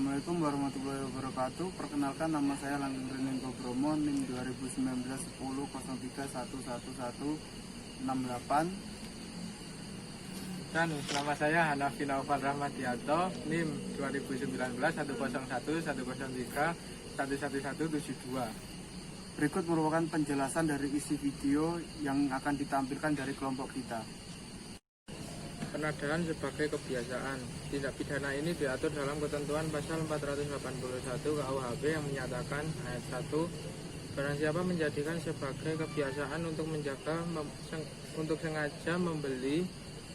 Assalamualaikum warahmatullahi wabarakatuh. Perkenalkan, nama saya Langgeng Renenggo Bromo, NIM 2019-10 Dan nama saya Hanafi Naufal Rahmadianto, NIM 2019-101-103-111-172. Berikut merupakan penjelasan dari isi video yang akan ditampilkan dari kelompok kita. Penadahan sebagai kebiasaan. Tindak pidana ini diatur dalam ketentuan pasal 481 KUHP yang menyatakan ayat 1, barang siapa menjadikan sebagai kebiasaan untuk untuk sengaja membeli,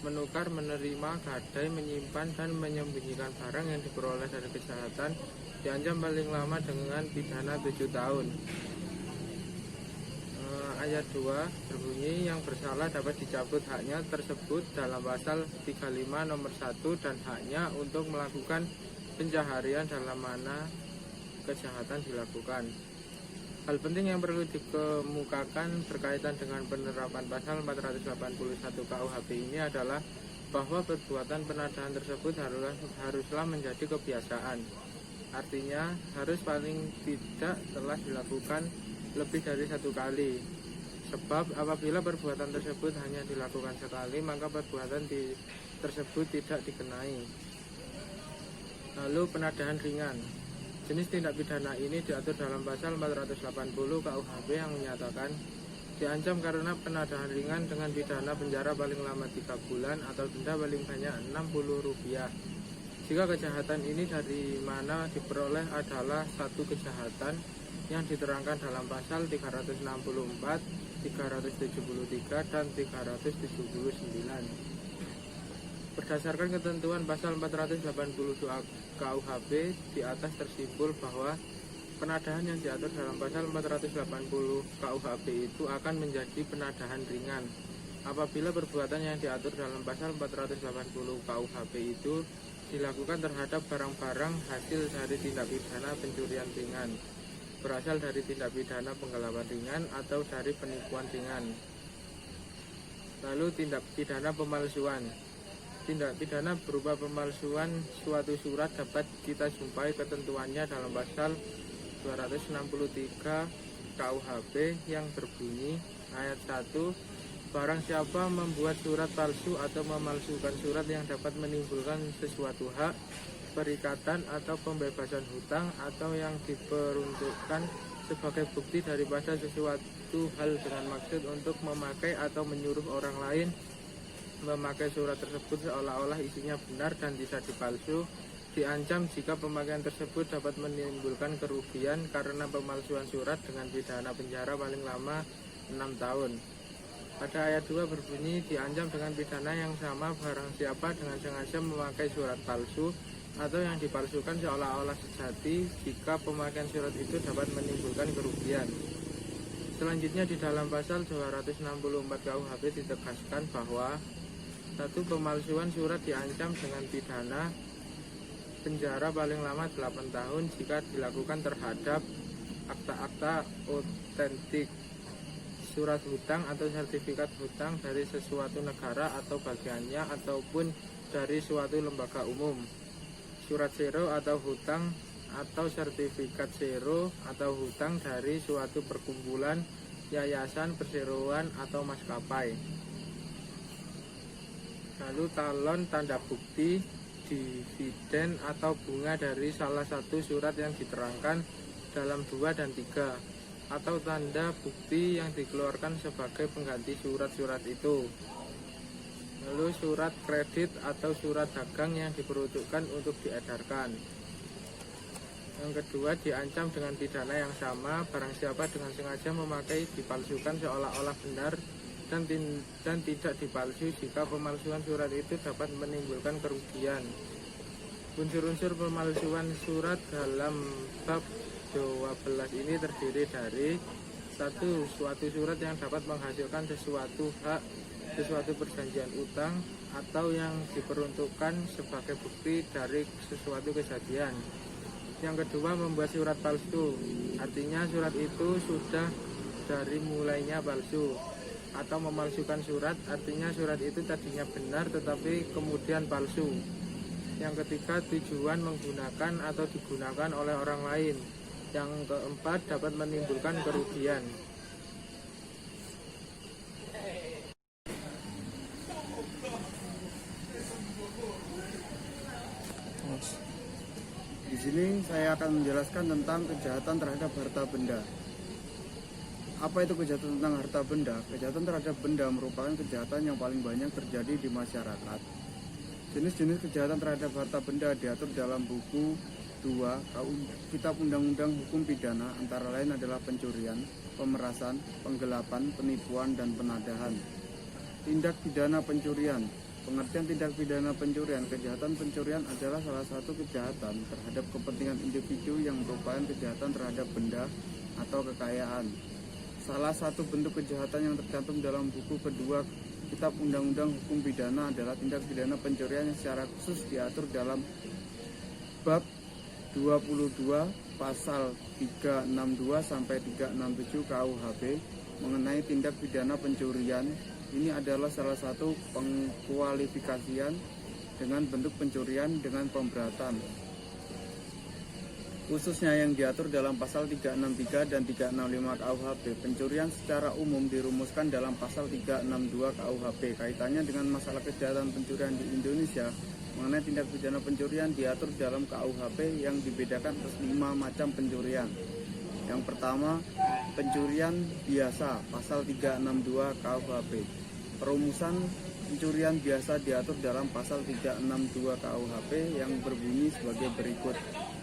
menukar, menerima, gadai, menyimpan, dan menyembunyikan barang yang diperoleh dari kejahatan, diancam paling lama dengan pidana 7 tahun. Ayat 2 berbunyi, yang bersalah dapat dicabut haknya tersebut dalam pasal 35 nomor 1 dan haknya untuk melakukan pencaharian dalam mana kejahatan dilakukan. Hal penting yang perlu dikemukakan berkaitan dengan penerapan pasal 481 KUHP ini adalah bahwa perbuatan penadahan tersebut haruslah menjadi kebiasaan. Artinya harus paling tidak telah dilakukan lebih dari 1 kali. Sebab apabila perbuatan tersebut hanya dilakukan sekali, maka perbuatan tersebut tidak dikenai. Lalu penadahan ringan. Jenis tindak pidana ini diatur dalam pasal 480 KUHP yang menyatakan diancam karena penadahan ringan dengan pidana penjara paling lama 3 bulan atau denda paling banyak Rp60. Jika kejahatan ini dari mana diperoleh adalah satu kejahatan yang diterangkan dalam pasal 364, 373, dan 379. Berdasarkan ketentuan pasal 482 KUHP, di atas tersimpul bahwa penadahan yang diatur dalam pasal 480 KUHP itu akan menjadi penadahan ringan apabila perbuatan yang diatur dalam pasal 480 KUHP itu dilakukan terhadap barang-barang hasil dari tindak pidana pencurian ringan, berasal dari tindak pidana penggelapan ringan atau dari penipuan ringan. Lalu tindak pidana pemalsuan. Tindak pidana berupa pemalsuan suatu surat dapat kita jumpai ketentuannya dalam pasal 263 KUHP yang berbunyi ayat 1, barang siapa membuat surat palsu atau memalsukan surat yang dapat menimbulkan sesuatu hak, perikatan atau pembebasan hutang atau yang diperuntukkan sebagai bukti daripada sesuatu hal dengan maksud untuk memakai atau menyuruh orang lain memakai surat tersebut seolah-olah isinya benar dan tidak dipalsu, diancam jika pemakaian tersebut dapat menimbulkan kerugian karena pemalsuan surat dengan pidana penjara paling lama 6 tahun. Pada ayat 2 berbunyi, diancam dengan pidana yang sama barang siapa dengan sengaja memakai surat palsu atau yang dipalsukan seolah-olah sejati jika pemakaian surat itu dapat menimbulkan kerugian. Selanjutnya di dalam pasal 264 KUHP ditegaskan bahwa 1. Pemalsuan surat diancam dengan pidana penjara paling lama 8 tahun jika dilakukan terhadap akta-akta otentik, surat hutang atau sertifikat hutang dari sesuatu negara atau bagiannya ataupun dari suatu lembaga umum, surat sero atau hutang atau sertifikat sero atau hutang dari suatu perkumpulan, yayasan, perseroan atau maskapai. Lalu talon tanda bukti, dividen atau bunga dari salah satu surat yang diterangkan dalam 2 dan 3, atau tanda bukti yang dikeluarkan sebagai pengganti surat-surat itu. Lalu surat kredit atau surat dagang yang diperuntukkan untuk diedarkan. Yang kedua, diancam dengan pidana yang sama barang siapa dengan sengaja memakai dipalsukan seolah-olah benar dan tidak dipalsu jika pemalsuan surat itu dapat menimbulkan kerugian. Unsur-unsur pemalsuan surat dalam bab 12 ini terdiri dari 1. Suatu surat yang dapat menghasilkan sesuatu hak, sesuatu perjanjian utang atau yang diperuntukkan sebagai bukti dari sesuatu kejadian. Yang kedua, membuat surat palsu, artinya surat itu sudah dari mulainya palsu. Atau memalsukan surat, artinya surat itu tadinya benar tetapi kemudian palsu. Yang ketiga, tujuan menggunakan atau digunakan oleh orang lain. Yang keempat, dapat menimbulkan kerugian. Di sini saya akan menjelaskan tentang kejahatan terhadap harta benda. Apa itu kejahatan tentang harta benda? Kejahatan terhadap benda merupakan kejahatan yang paling banyak terjadi di masyarakat. Jenis-jenis kejahatan terhadap harta benda diatur dalam buku 2 Kitab Undang-Undang Hukum Pidana, antara lain adalah pencurian, pemerasan, penggelapan, penipuan, dan penadahan. Tindak pidana pencurian. Pengertian tindak pidana pencurian. Kejahatan pencurian adalah salah satu kejahatan terhadap kepentingan individu yang merupakan kejahatan terhadap benda atau kekayaan. Salah satu bentuk kejahatan yang tercantum dalam buku kedua Kitab Undang-Undang Hukum Pidana adalah tindak pidana pencurian yang secara khusus diatur dalam bab 22 pasal 362 sampai 367 KUHP mengenai tindak pidana pencurian. Ini adalah salah satu pengkualifikasian dengan bentuk pencurian dengan pemberatan, khususnya yang diatur dalam pasal 363 dan 365 KUHP. Pencurian secara umum dirumuskan dalam pasal 362 KUHP. Kaitannya dengan masalah kejahatan pencurian di Indonesia, mengenai tindak pidana pencurian diatur dalam KUHP yang dibedakan atas 5 macam pencurian. Yang pertama, pencurian biasa, pasal 362 KUHP. Perumusan pencurian biasa diatur dalam pasal 362 KUHP yang berbunyi sebagai berikut.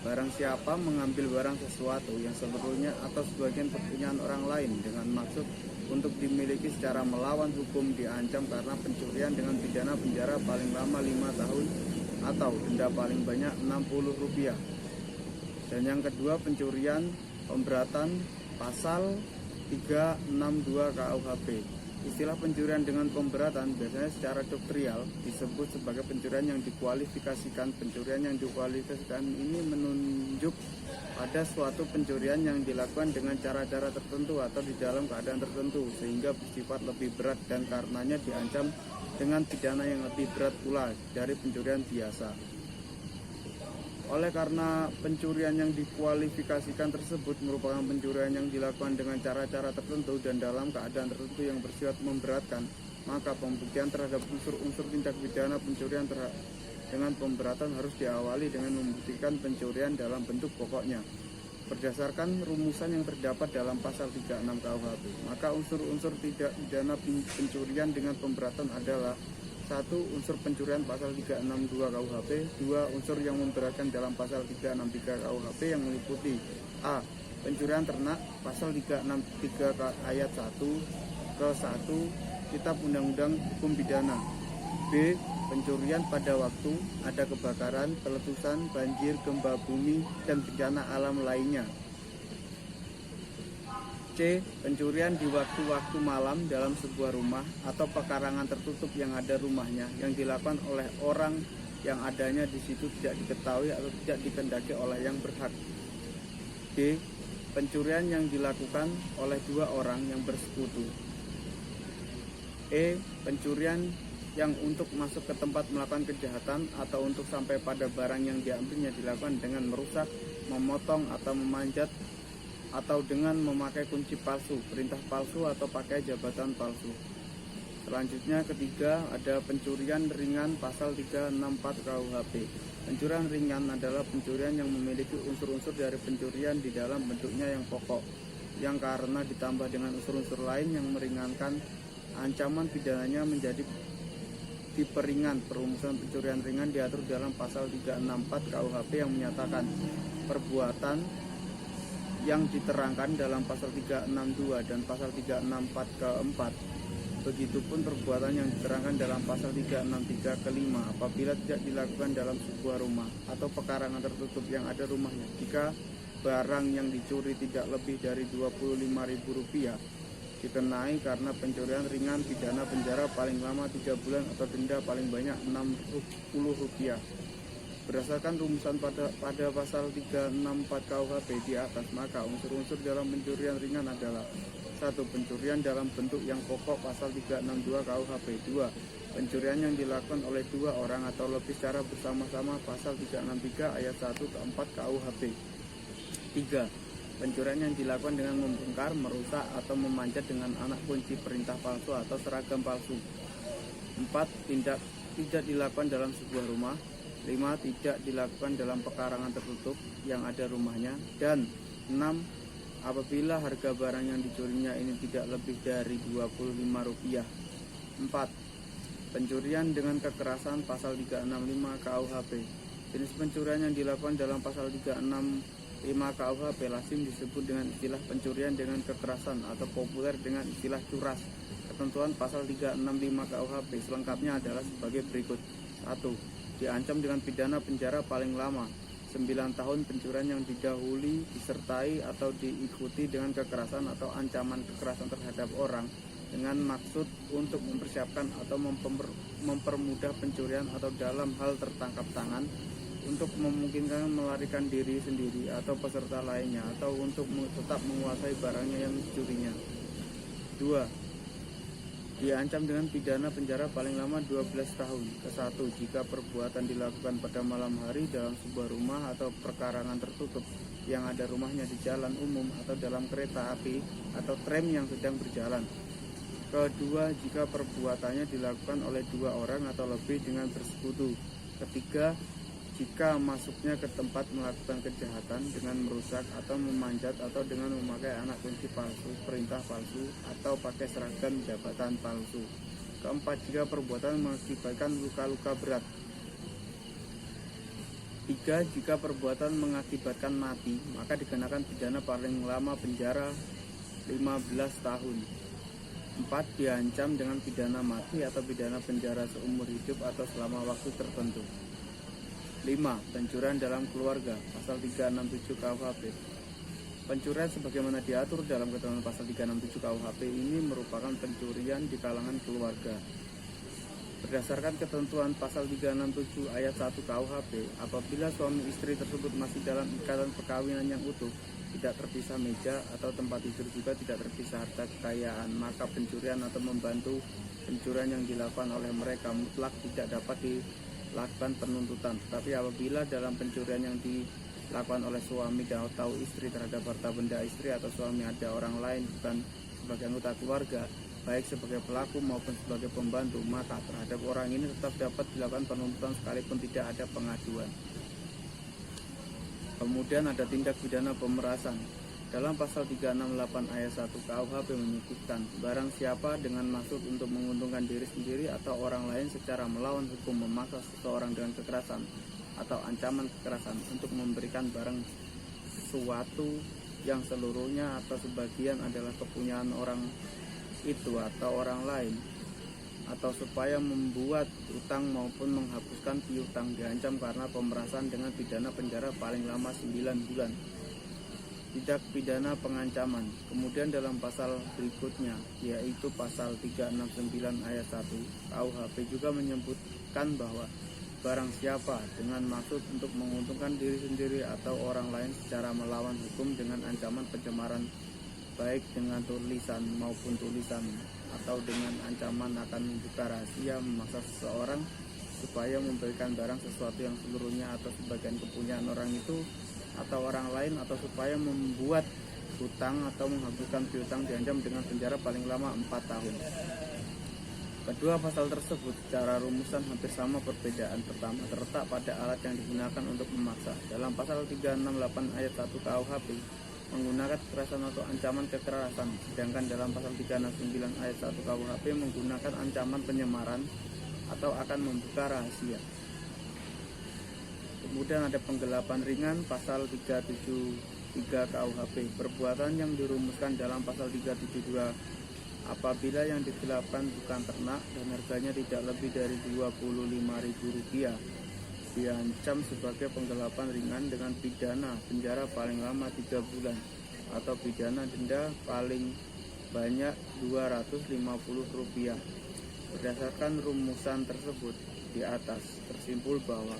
Barang siapa mengambil barang sesuatu yang sebetulnya atau sebagian kepunyaan orang lain dengan maksud untuk dimiliki secara melawan hukum diancam karena pencurian dengan pidana penjara paling lama 5 tahun atau denda paling banyak Rp60. Dan yang kedua, pencurian pemberatan, pasal 362 KUHP. Istilah pencurian dengan pemberatan biasanya secara doktrial disebut sebagai pencurian yang dikualifikasikan. Pencurian yang dikualifikasikan ini menunjuk pada suatu pencurian yang dilakukan dengan cara-cara tertentu atau di dalam keadaan tertentu sehingga bersifat lebih berat dan karenanya diancam dengan pidana yang lebih berat pula dari pencurian biasa. Oleh karena pencurian yang dikualifikasikan tersebut merupakan pencurian yang dilakukan dengan cara-cara tertentu dan dalam keadaan tertentu yang bersifat memberatkan, maka pembuktian terhadap unsur-unsur tindak pidana pencurian dengan pemberatan harus diawali dengan membuktikan pencurian dalam bentuk pokoknya. Berdasarkan rumusan yang terdapat dalam pasal 36 KUHP, maka unsur-unsur tindak pidana pencurian dengan pemberatan adalah: 1. Unsur pencurian pasal 362 KUHP. 2. Unsur yang memberatkan dalam pasal 363 KUHP yang meliputi: A. Pencurian ternak pasal 363 ayat 1 ke 1 Kitab Undang-Undang Hukum Pidana. B. Pencurian pada waktu ada kebakaran, peletusan, banjir, gempa bumi, dan bencana alam lainnya. C. Pencurian di waktu-waktu malam dalam sebuah rumah atau pekarangan tertutup yang ada rumahnya yang dilakukan oleh orang yang adanya di situ tidak diketahui atau tidak dikehendaki oleh yang berhak. D. Pencurian yang dilakukan oleh 2 orang yang bersekutu. E. Pencurian yang untuk masuk ke tempat melakukan kejahatan atau untuk sampai pada barang yang diambilnya dilakukan dengan merusak, memotong atau memanjat, atau dengan memakai kunci palsu, perintah palsu, atau pakai jabatan palsu. Selanjutnya, ketiga, ada pencurian ringan pasal 364 KUHP. Pencurian ringan adalah pencurian yang memiliki unsur-unsur dari pencurian di dalam bentuknya yang pokok, yang karena ditambah dengan unsur-unsur lain yang meringankan ancaman pidananya menjadi tipe ringan. Perumusan pencurian ringan diatur dalam pasal 364 KUHP yang menyatakan perbuatan yang diterangkan dalam pasal 362 dan pasal 364 keempat. Begitupun perbuatan yang diterangkan dalam pasal 363 kelima apabila tidak dilakukan dalam sebuah rumah atau pekarangan tertutup yang ada rumahnya. Jika barang yang dicuri tidak lebih dari Rp25.000, dikenai karena pencurian ringan pidana penjara paling lama 3 bulan atau denda paling banyak Rp60. Berdasarkan rumusan pada pasal 364 KUHP di atas, maka unsur-unsur dalam pencurian ringan adalah: 1. Pencurian dalam bentuk yang pokok pasal 362 KUHP. 2. pencurian yang dilakukan oleh dua orang atau lebih secara bersama-sama pasal 363 ayat 1 ke 4 KUHP. 3. Pencurian yang dilakukan dengan membongkar, merusak, atau memanjat dengan anak kunci, perintah palsu, atau seragam palsu. 4. Tidak dilakukan dalam sebuah rumah. 5. Tidak dilakukan dalam pekarangan tertutup yang ada rumahnya. Dan 6. Apabila harga barang yang dicurinya ini tidak lebih dari Rp25. 4. Pencurian dengan kekerasan pasal 365 KUHP. Jenis pencurian yang dilakukan dalam pasal 365 KUHP lazim disebut dengan istilah pencurian dengan kekerasan atau populer dengan istilah curas. Ketentuan pasal 365 KUHP selengkapnya adalah sebagai berikut. 1. Diancam dengan pidana penjara paling lama 9 tahun pencurian yang didahului, disertai, atau diikuti dengan kekerasan atau ancaman kekerasan terhadap orang dengan maksud untuk mempersiapkan atau mempermudah pencurian atau dalam hal tertangkap tangan untuk memungkinkan melarikan diri sendiri atau peserta lainnya atau untuk tetap menguasai barangnya yang dicurinya. 2. Diancam dengan pidana penjara paling lama 12 tahun. Ke-1. Jika perbuatan dilakukan pada malam hari dalam sebuah rumah atau perkarangan tertutup yang ada rumahnya di jalan umum atau dalam kereta api atau tram yang sedang berjalan. Kedua, jika perbuatannya dilakukan oleh dua orang atau lebih dengan bersekutu. Ketiga, jika masuknya ke tempat melakukan kejahatan dengan merusak atau memanjat atau dengan memakai anak kunci palsu, perintah palsu, atau pakai seragam jabatan palsu. Keempat, jika perbuatan mengakibatkan luka-luka berat. 3. Jika perbuatan mengakibatkan mati, maka dikenakan pidana paling lama penjara 15 tahun. 4. Diancam dengan pidana mati atau pidana penjara seumur hidup atau selama waktu tertentu. 5. Pencurian dalam keluarga pasal 367 KUHP. Pencurian sebagaimana diatur dalam ketentuan pasal 367 KUHP ini merupakan pencurian di kalangan keluarga. Berdasarkan ketentuan pasal 367 ayat 1 KUHP, apabila suami istri tersebut masih dalam ikatan perkawinan yang utuh, tidak terpisah meja atau tempat tidur, juga tidak terpisah harta kekayaan, maka pencurian atau membantu pencurian yang dilakukan oleh mereka mutlak tidak dapat dilakukan penuntutan. Tetapi apabila dalam pencurian yang dilakukan oleh suami atau istri terhadap harta benda istri atau suami ada orang lain bukan sebagai anggota keluarga, baik sebagai pelaku maupun sebagai pembantu, maka terhadap orang ini tetap dapat dilakukan penuntutan sekalipun tidak ada pengaduan. Kemudian ada tindak pidana pemerasan. Dalam pasal 368 ayat 1 KUHP menyebutkan barang siapa dengan maksud untuk menguntungkan diri sendiri atau orang lain secara melawan hukum memaksa seseorang dengan kekerasan atau ancaman kekerasan untuk memberikan barang sesuatu yang seluruhnya atau sebagian adalah kepunyaan orang itu atau orang lain, atau supaya membuat utang maupun menghapuskan piutang, diancam karena pemerasan dengan pidana penjara paling lama 9 bulan. Tindak pidana pengancaman. Kemudian dalam pasal berikutnya, yaitu pasal 369 ayat 1 KUHP juga menyebutkan bahwa barang siapa dengan maksud untuk menguntungkan diri sendiri atau orang lain secara melawan hukum dengan ancaman pencemaran baik dengan tulisan maupun tulisan atau dengan ancaman akan membuka rahasia, memaksa seseorang supaya memberikan barang sesuatu yang seluruhnya atau sebagian kepunyaan orang itu atau orang lain, atau supaya membuat hutang atau menghapuskan piutang, diancam dengan penjara paling lama 4 tahun. Kedua pasal tersebut secara rumusan hampir sama, perbedaan pertama terletak pada alat yang digunakan untuk memaksa. Dalam pasal 368 ayat 1 KUHP menggunakan kekerasan atau ancaman kekerasan, sedangkan dalam pasal 369 ayat 1 KUHP menggunakan ancaman penyemaran atau akan membuka rahasia. Kemudian ada penggelapan ringan pasal 373 KUHP. Perbuatan yang dirumuskan dalam pasal 372 apabila yang digelapkan bukan ternak dan harganya tidak lebih dari Rp25.000, diancam sebagai penggelapan ringan dengan pidana penjara paling lama 3 bulan atau pidana denda paling banyak Rp250. Berdasarkan rumusan tersebut di atas, tersimpul bahwa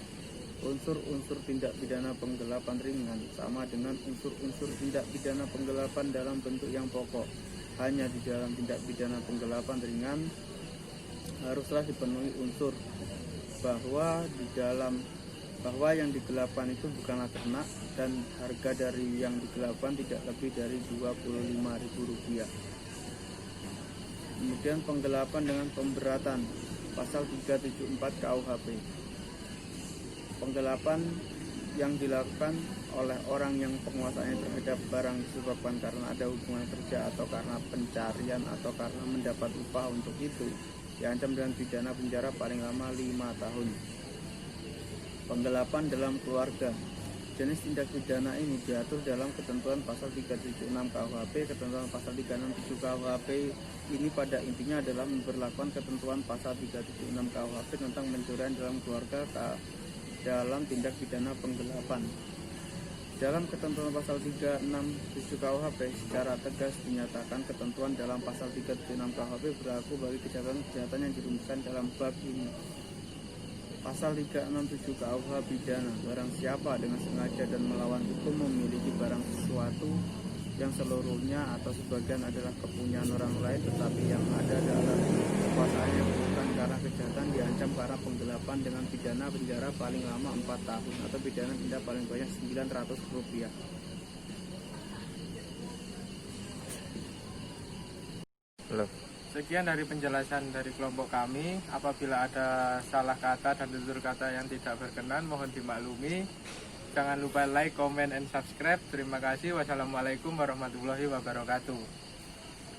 unsur-unsur tindak pidana penggelapan ringan sama dengan unsur-unsur tindak pidana penggelapan dalam bentuk yang pokok. Hanya di dalam tindak pidana penggelapan ringan haruslah dipenuhi unsur bahwa yang digelapkan itu bukanlah ternak dan harga dari yang digelapkan tidak lebih dari Rp25.000. Kemudian penggelapan dengan pemberatan pasal 374 KUHP. Penggelapan yang dilakukan oleh orang yang penguasaannya terhadap barang disebabkan karena ada hubungan kerja atau karena pencarian atau karena mendapat upah untuk itu diancam dengan pidana penjara paling lama 5 tahun. Penggelapan dalam keluarga. Jenis tindak pidana ini diatur dalam ketentuan pasal 376 KUHP, ketentuan pasal 367 KUHP ini pada intinya adalah memberlakukan ketentuan pasal 376 KUHP tentang pencurian dalam keluarga dalam tindak pidana penggelapan. Dalam ketentuan pasal 367 KUHP secara tegas dinyatakan ketentuan dalam pasal 376 KUHP berlaku bagi kejahatan yang dirumuskan dalam bab ini. Pasal 367 KUH pidana, barang siapa dengan sengaja dan melawan hukum memiliki barang sesuatu yang seluruhnya atau sebagian adalah kepunyaan orang lain tetapi yang ada dalam kekuasaannya bukan karena kejahatan diancam karena penggelapan dengan pidana penjara paling lama 4 tahun atau pidana denda paling banyak Rp900. Sekian dari penjelasan dari kelompok kami. Apabila ada salah kata dan tutur kata yang tidak berkenan, mohon dimaklumi. Jangan lupa like, comment, and subscribe. Terima kasih. Wassalamualaikum warahmatullahi wabarakatuh.